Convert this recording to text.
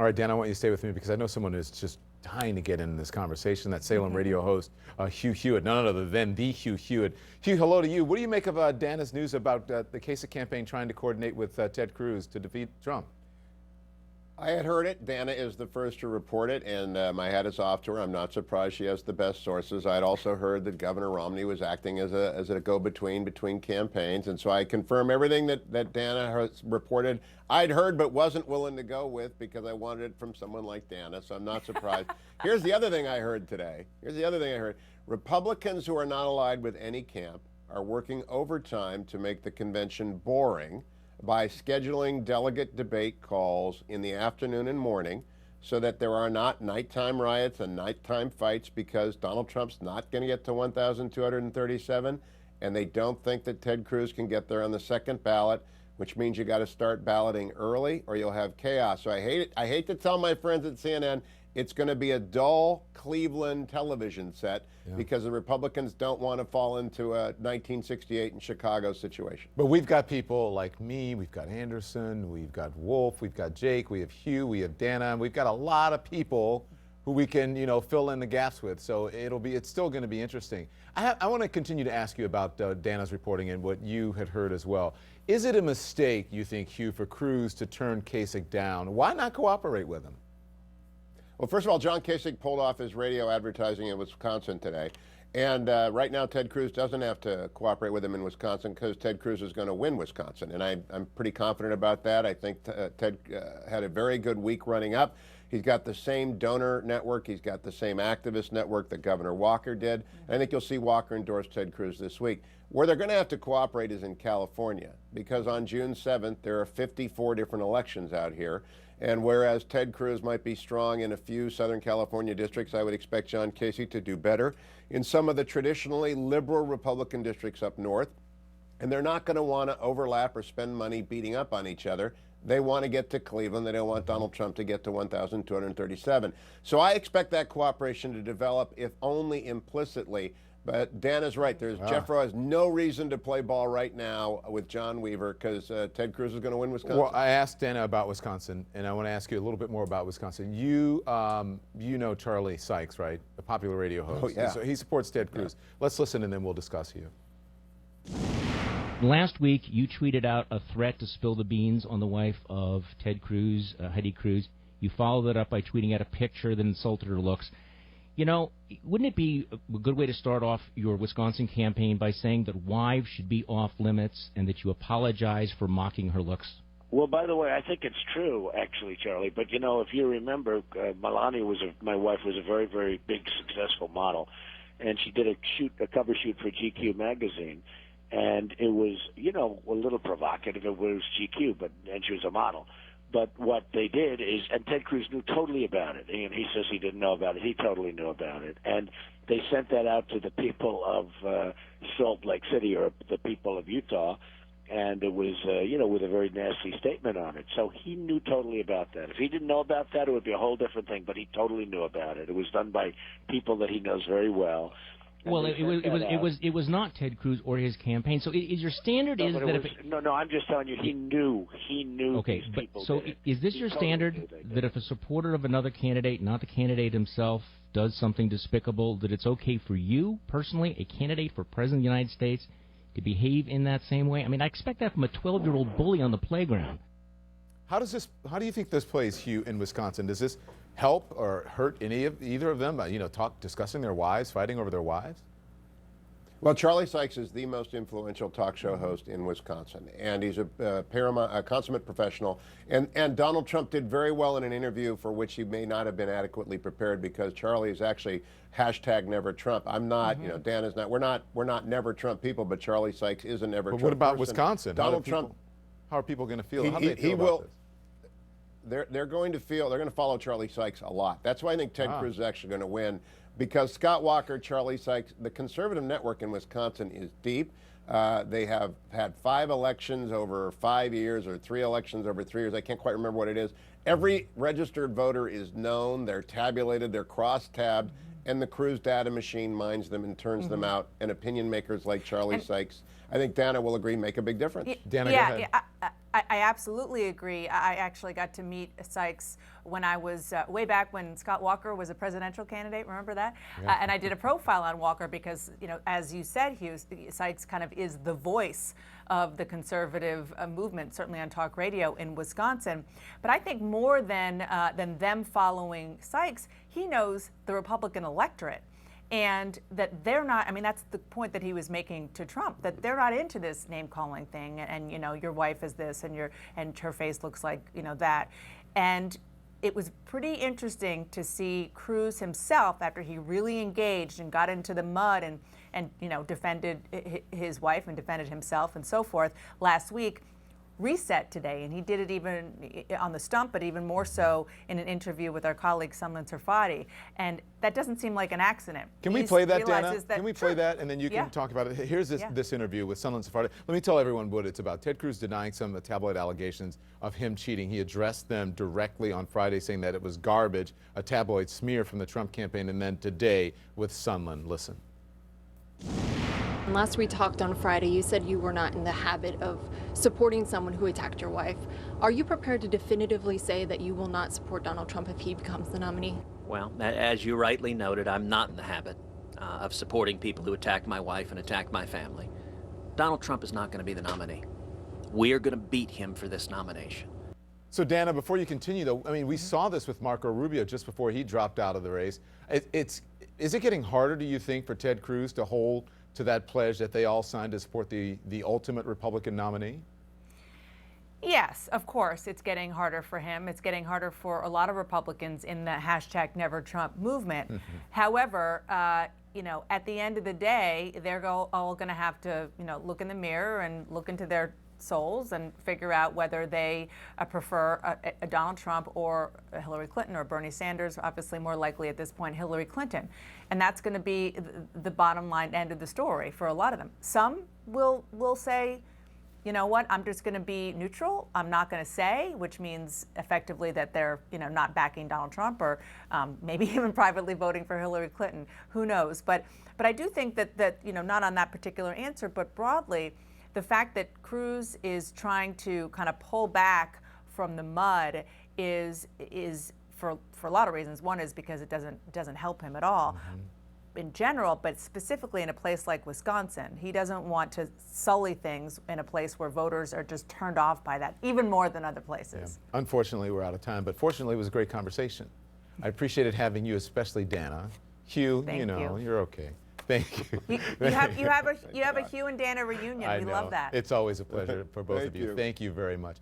All right, Dan, I want you to stay with me because I know someone who's just dying to get in this conversation. That Salem radio host, Hugh Hewitt, none other than the Hugh Hewitt. Hugh, hello to you. What do you make of Dana's news about the Kasich campaign trying to coordinate with Ted Cruz to defeat Trump? I had heard it. Dana is the first to report it, and my hat is off to her. I'm not surprised she has the best sources. I had also heard that Governor Romney was acting as a go-between between campaigns, and so I confirm everything that Dana has reported. I'd heard but wasn't willing to go with because I wanted it from someone like Dana, so I'm not surprised. Here's the other thing I heard today. Republicans who are not allied with any camp are working overtime to make the convention boring by scheduling delegate debate calls in the afternoon and morning so that there are not nighttime riots and nighttime fights because Donald Trump's not going to get to 1,237, and they don't think that Ted Cruz can get there on the second ballot, which means you got to start balloting early or you'll have chaos. So I hate it. I hate to tell my friends at CNN it's going to be a dull Cleveland television set because the Republicans don't want to fall into a 1968 in Chicago situation. But we've got people like me, we've got Anderson, we've got Wolf, we've got Jake, we have Hugh, we have Dana, and we've got a lot of people who we can, fill in the gaps with. So it's still going to be interesting. I want to continue to ask you about Dana's reporting and what you had heard as well. Is it a mistake, you think, Hugh, for Cruz to turn Kasich down? Why not cooperate with him? Well, first of all, John Kasich pulled off his radio advertising in Wisconsin today. And right now, Ted Cruz doesn't have to cooperate with him in Wisconsin because Ted Cruz is going to win Wisconsin. And I'm pretty confident about that. I think Ted had a very good week running up. He's got the same donor network. He's got the same activist network that Governor Walker did. And I think you'll see Walker endorse Ted Cruz this week. Where they're going to have to cooperate is in California, because on June 7th, there are 54 different elections out here. And whereas Ted Cruz might be strong in a few Southern California districts, I would expect John Kasich to do better in some of the traditionally liberal Republican districts up north. And they're not going to want to overlap or spend money beating up on each other. They want to get to Cleveland. They don't want Donald Trump to get to 1,237. So I expect that cooperation to develop, if only implicitly. But Dan is right. Jeff Rowe has no reason to play ball right now with John Weaver because Ted Cruz is going to win Wisconsin. Well, I asked Dana about Wisconsin, and I want to ask you a little bit more about Wisconsin. You know Charlie Sykes, right? A popular radio host. Oh, yeah. So he supports Ted Cruz. Yeah. Let's listen, and then we'll discuss you. Last week, you tweeted out a threat to spill the beans on the wife of Ted Cruz, Heidi Cruz. You followed it up by tweeting out a picture that insulted her looks. Wouldn't it be a good way to start off your Wisconsin campaign by saying that wives should be off limits and that you apologize for mocking her looks? Well, by the way, I think it's true, actually, Charlie. But, if you remember, Melania my wife was a very, very big, successful model. And she did a cover shoot for GQ magazine. And it was, a little provocative. It was GQ, and she was a model. But what they did is, and Ted Cruz knew totally about it, and he says he didn't know about it. He totally knew about it. And they sent that out to the people of Salt Lake City, or the people of Utah, and it was, with a very nasty statement on it. So he knew totally about that. If he didn't know about that, it would be a whole different thing, but he totally knew about it. It was done by people that he knows very well. Well, it was not Ted Cruz or his campaign. So is your standard no, I'm just telling you, he knew. Okay, these people so did. Is this your standard that if a supporter of another candidate, not the candidate himself, does something despicable, that it's okay for you personally, a candidate for president of the United States, to behave in that same way? I mean, I expect that from a 12-year-old bully on the playground. How do you think this plays, Hugh, in Wisconsin? Does this help or hurt either of them? Discussing their wives, fighting over their wives? Well, Charlie Sykes is the most influential talk show host in Wisconsin, and he's a consummate professional. And Donald Trump did very well in an interview for which he may not have been adequately prepared, because Charlie is actually #NeverTrump. I'm not, Dan is not. We're not never Trump people, but Charlie Sykes is a never Trump. But what about person. Wisconsin? Donald Trump. How are people going to feel? How do they feel about this? They're going to follow Charlie Sykes a lot. That's why I think Ted Cruz is actually going to win, because Scott Walker, Charlie Sykes, the conservative network in Wisconsin is deep. They have had 5 elections over 5 years, or 3 elections over 3 years. I can't quite remember what it is. Every registered voter is known. They're tabulated. They're cross-tabbed. And the Cruz data machine mines them and turns them out. And opinion makers like Charlie Sykes, I think Dana will agree, make a big difference. Dana, go ahead. I absolutely agree. I actually got to meet Sykes when I was way back when Scott Walker was a presidential candidate. Remember that? Yeah. And I did a profile on Walker because, as you said, Hugh, Sykes kind of is the voice of the conservative movement, certainly on talk radio in Wisconsin. But I think more than them following Sykes, he knows the Republican electorate. And that they're not, I mean, that's the point that he was making to Trump, that they're not into this name calling thing and your wife is this and her face looks like, that. And it was pretty interesting to see Cruz himself, after he really engaged and got into the mud and defended his wife and defended himself and so forth last week, reset today. And he did it even on the stump, but even more so in an interview with our colleague Sunlen Serfati. And that doesn't seem like an accident. Can we play that, Dana? That, can we play that, and then you can talk about it? Here's this interview with Sunlen Serfati. Let me tell everyone what it's about. Ted Cruz denying some of the tabloid allegations of him cheating. He addressed them directly on Friday, saying that it was garbage, a tabloid smear from the Trump campaign, and then today with Sunlen. Listen. Last we talked on Friday, you said you were not in the habit of supporting someone who attacked your wife. Are you prepared to definitively say that you will not support Donald Trump if he becomes the nominee? Well, as you rightly noted, I'm not in the habit of supporting people who attacked my wife and attacked my family. Donald Trump is not going to be the nominee. We are going to beat him for this nomination. So, Dana, before you continue, though, I mean, we saw this with Marco Rubio just before he dropped out of the race. Is it getting harder, do you think, for Ted Cruz to hold to that pledge that they all signed to support the ultimate Republican nominee? Yes, of course, it's getting harder for him. It's getting harder for a lot of Republicans in the #NeverTrump movement. Mm-hmm. However, at the end of the day, they're all going to have to, look in the mirror and look into their souls and figure out whether they prefer a Donald Trump or a Hillary Clinton or Bernie Sanders, obviously more likely at this point Hillary Clinton. And that's going to be the bottom line end of the story for a lot of them. Some will say, you know what, I'm just going to be neutral. I'm not going to say, which means effectively that they're not backing Donald Trump or maybe even privately voting for Hillary Clinton. Who knows? But I do think that not on that particular answer, but broadly, the fact that Cruz is trying to kind of pull back from the mud is for a lot of reasons. One is because it doesn't help him at all. In general, but specifically in a place like Wisconsin. He doesn't want to sully things in a place where voters are just turned off by that, even more than other places. Yeah. Unfortunately, we're out of time, but fortunately, it was a great conversation. I appreciated having you, especially Dana. Hugh, Thank you. You're okay. Thank you. You have a Hugh and Dana reunion. We love that. It's always a pleasure for both of you. You. Thank you very much.